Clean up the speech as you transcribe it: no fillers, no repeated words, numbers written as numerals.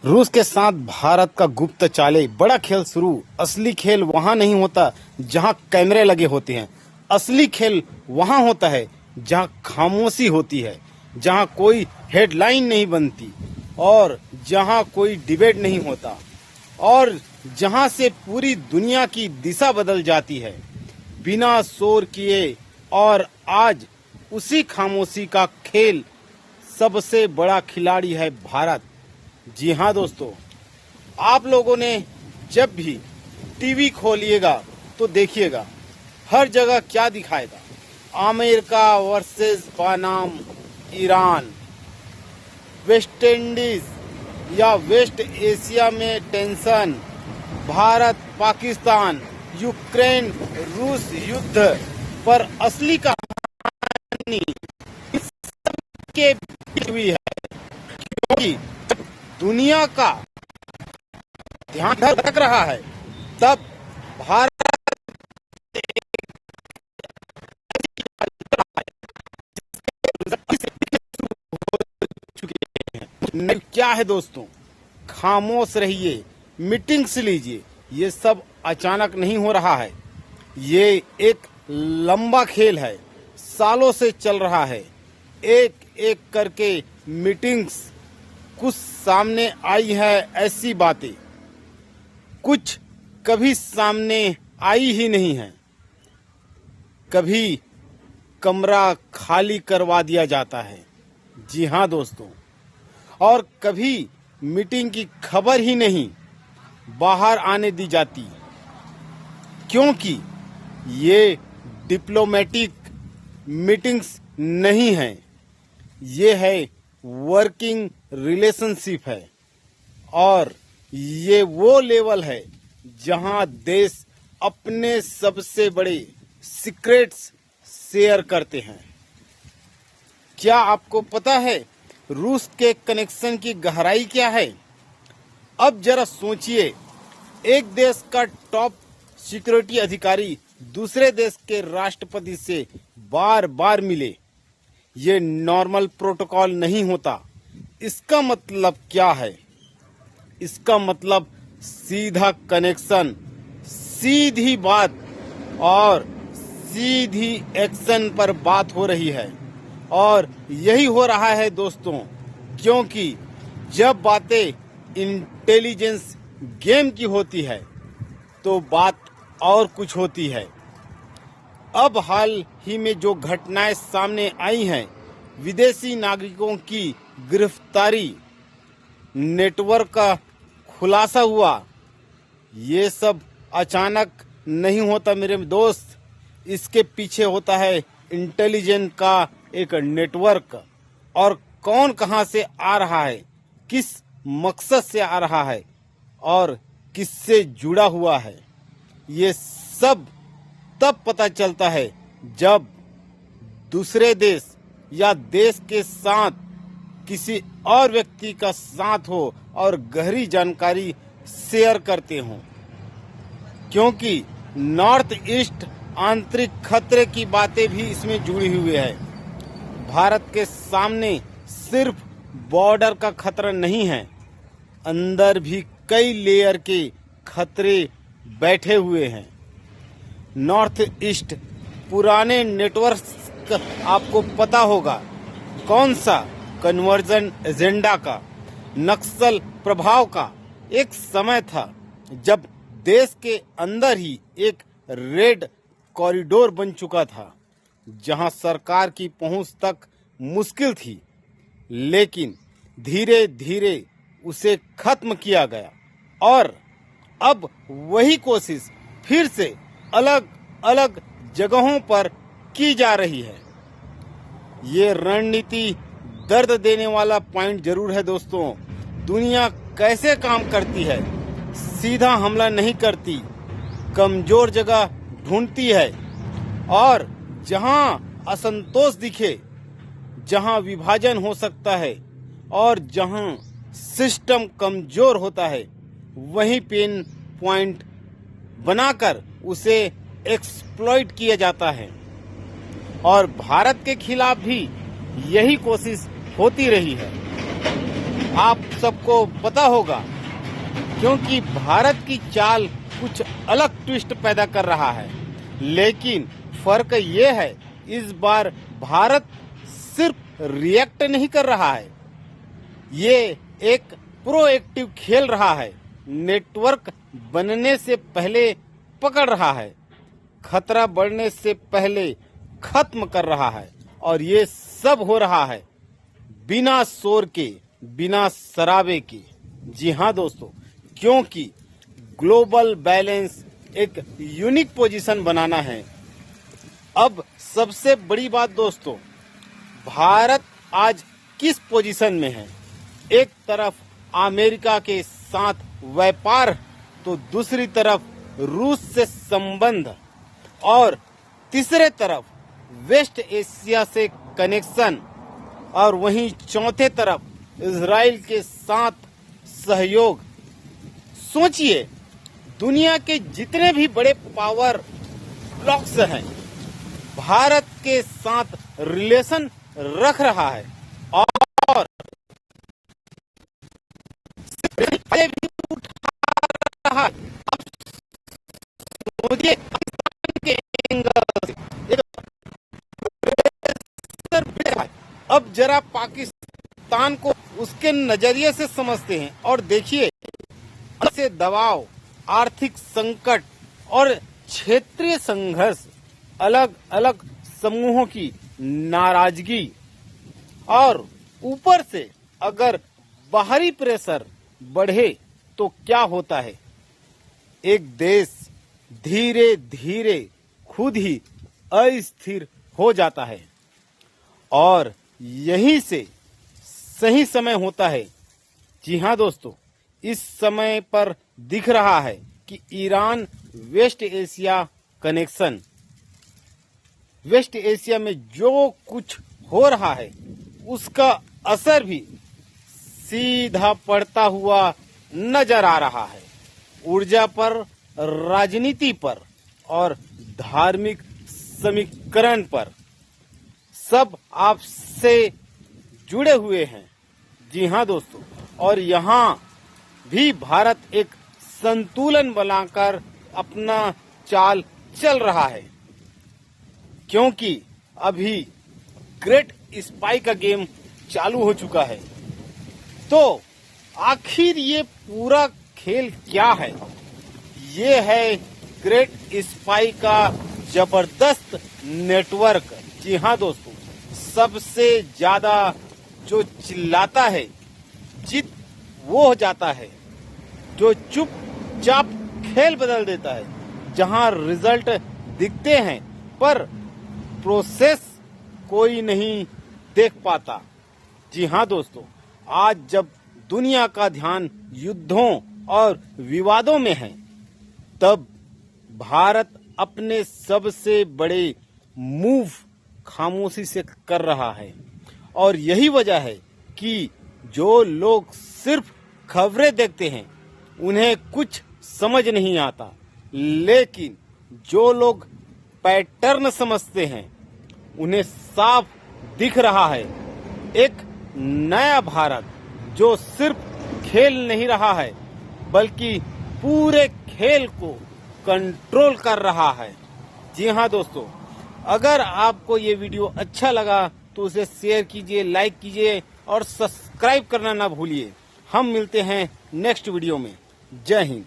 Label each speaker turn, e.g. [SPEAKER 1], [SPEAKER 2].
[SPEAKER 1] रूस के साथ भारत का गुप्त चाले, बड़ा खेल शुरू। असली खेल वहां नहीं होता जहां कैमरे लगे होते हैं। असली खेल वहां होता है जहां खामोशी होती है, जहां कोई हेडलाइन नहीं बनती और जहां कोई डिबेट नहीं होता और जहां से पूरी दुनिया की दिशा बदल जाती है बिना शोर किए। और आज उसी खामोशी का खेल सबसे बड़ा खिलाड़ी है भारत। जी हाँ दोस्तों, आप लोगों ने जब भी टीवी खोलिएगा तो देखिएगा हर जगह क्या दिखाएगा, अमेरिका वर्सेस बनाम ईरान, वेस्ट इंडीज या वेस्ट एशिया में टेंशन, भारत पाकिस्तान, यूक्रेन रूस युद्ध। पर असली कहानी इस सब के बीच हुई है, क्योंकि दुनिया का ध्यान भटक रहा है तब भारत क्या है दोस्तों, खामोश रहिए, मीटिंग्स लीजिए। ये सब अचानक नहीं हो रहा है, ये एक लंबा खेल है, सालों से चल रहा है। एक एक करके मीटिंग्स, कुछ सामने आई है ऐसी बातें, कुछ कभी सामने आई ही नहीं है। कभी कमरा खाली करवा दिया जाता है, जी हाँ दोस्तों, और कभी मीटिंग की खबर ही नहीं बाहर आने दी जाती, क्योंकि ये डिप्लोमेटिक मीटिंग्स नहीं है, ये है वर्किंग रिलेशनशिप है। और ये वो लेवल है जहां देश अपने सबसे बड़े सीक्रेट्स शेयर करते हैं। क्या आपको पता है रूस के कनेक्शन की गहराई क्या है? अब जरा सोचिए, एक देश का टॉप सिक्योरिटी अधिकारी दूसरे देश के राष्ट्रपति से बार बार मिले, ये नॉर्मल प्रोटोकॉल नहीं होता। इसका मतलब क्या है? इसका मतलब सीधा कनेक्शन, सीधी बात और सीधी एक्शन पर बात हो रही है। और यही हो रहा है दोस्तों, क्योंकि जब बातें इंटेलिजेंस गेम की होती है तो बात और कुछ होती है। अब हाल ही में जो घटनाएं सामने आई हैं, विदेशी नागरिकों की गिरफ्तारी, नेटवर्क का खुलासा हुआ, ये सब अचानक नहीं होता मेरे दोस्त। इसके पीछे होता है इंटेलिजेंस का एक नेटवर्क, और कौन कहां से आ रहा है, किस मकसद से आ रहा है और किससे जुड़ा हुआ है, ये सब तब पता चलता है जब दूसरे देश या देश के साथ किसी और व्यक्ति का साथ हो और गहरी जानकारी शेयर करते हों। क्योंकि नॉर्थ ईस्ट आंतरिक खतरे की बातें भी इसमें जुड़ी हुई है। भारत के सामने सिर्फ बॉर्डर का खतरा नहीं है, अंदर भी कई लेयर के खतरे बैठे हुए हैं। नॉर्थ ईस्ट पुराने नेटवर्क आपको पता होगा, कौन सा, कन्वर्जन एजेंडा का, नक्सल प्रभाव का। एक समय था जब देश के अंदर ही एक रेड कॉरिडोर बन चुका था, जहां सरकार की पहुंच तक मुश्किल थी, लेकिन धीरे धीरे उसे खत्म किया गया। और अब वही कोशिश फिर से अलग अलग जगहों पर की जा रही है। ये रणनीति दर्द देने वाला पॉइंट जरूर है दोस्तों। दुनिया कैसे काम करती है? सीधा हमला नहीं करती, कमजोर जगह ढूंढती है, और जहां असंतोष दिखे, जहां विभाजन हो सकता है और जहां सिस्टम कमजोर होता है, वहीं पेन पॉइंट बनाकर उसे एक्सप्लॉइट किया जाता है। और भारत के खिलाफ भी यही कोशिश होती रही है। आप सबको पता होगा, क्योंकि भारत की चाल कुछ अलग ट्विस्ट पैदा कर रहा है। लेकिन फर्क ये है, इस बार भारत सिर्फ रिएक्ट नहीं कर रहा है, ये एक प्रोएक्टिव खेल रहा है। नेटवर्क बनने से पहले पकड़ रहा है, खतरा बढ़ने से पहले खत्म कर रहा है। और ये सब हो रहा है बिना शोर के, बिना शराबे के। जी हाँ दोस्तों, क्योंकि ग्लोबल बैलेंस एक यूनिक पोजीशन बनाना है। अब सबसे बड़ी बात दोस्तों, भारत आज किस पोजीशन में है? एक तरफ अमेरिका के साथ व्यापार, तो दूसरी तरफ रूस से संबंध, और तीसरे तरफ वेस्ट एशिया से कनेक्शन, और वहीं चौथे तरफ इजराइल के साथ सहयोग। सोचिए, दुनिया के जितने भी बड़े पावर ब्लॉक्स हैं, भारत के साथ रिलेशन रख रहा है। और भी उठा रहा है। अब सोचिए, के एंगल से अब जरा पाकिस्तान को उसके नजरिए से समझते हैं और देखिए, से दबाव, आर्थिक संकट और क्षेत्रीय संघर्ष, अलग अलग समूहों की नाराजगी, और ऊपर से अगर बाहरी प्रेशर बढ़े तो क्या होता है? एक देश धीरे धीरे खुद ही अस्थिर हो जाता है। और यहीं से सही समय होता है। जी हाँ दोस्तों, इस समय पर दिख रहा है कि Iran West Asia connection, West Asia में जो कुछ हो रहा है उसका असर भी सीधा पड़ता हुआ नजर आ रहा है। ऊर्जा पर, राजनीति पर और धार्मिक समीकरण पर सब आपसे जुड़े हुए हैं। जी हाँ दोस्तों, और यहाँ भी भारत एक संतुलन बनाकर अपना चाल चल रहा है, क्योंकि अभी ग्रेट स्पाई का गेम चालू हो चुका है। तो आखिर ये पूरा खेल क्या है? ये है ग्रेट स्पाई का जबरदस्त नेटवर्क। जी हाँ दोस्तों, सबसे ज्यादा जो चिल्लाता है जीत वो हो जाता है, जो चुपचाप खेल बदल देता है। जहां रिजल्ट दिखते हैं पर प्रोसेस कोई नहीं देख पाता। जी हाँ दोस्तों, आज जब दुनिया का ध्यान युद्धों और विवादों में है, तब भारत अपने सबसे बड़े मूव खामोशी से कर रहा है। और यही वजह है कि जो लोग सिर्फ खबरें देखते हैं उन्हें कुछ समझ नहीं आता, लेकिन जो लोग पैटर्न समझते हैं उन्हें साफ दिख रहा है एक नया भारत जो सिर्फ खेल नहीं रहा है बल्कि पूरे खेल को कंट्रोल कर रहा है। जी हाँ दोस्तों, अगर आपको ये वीडियो अच्छा लगा तो उसे शेयर कीजिए, लाइक कीजिए और सब्सक्राइब करना ना भूलिए। हम मिलते हैं नेक्स्ट वीडियो में। जय हिंद।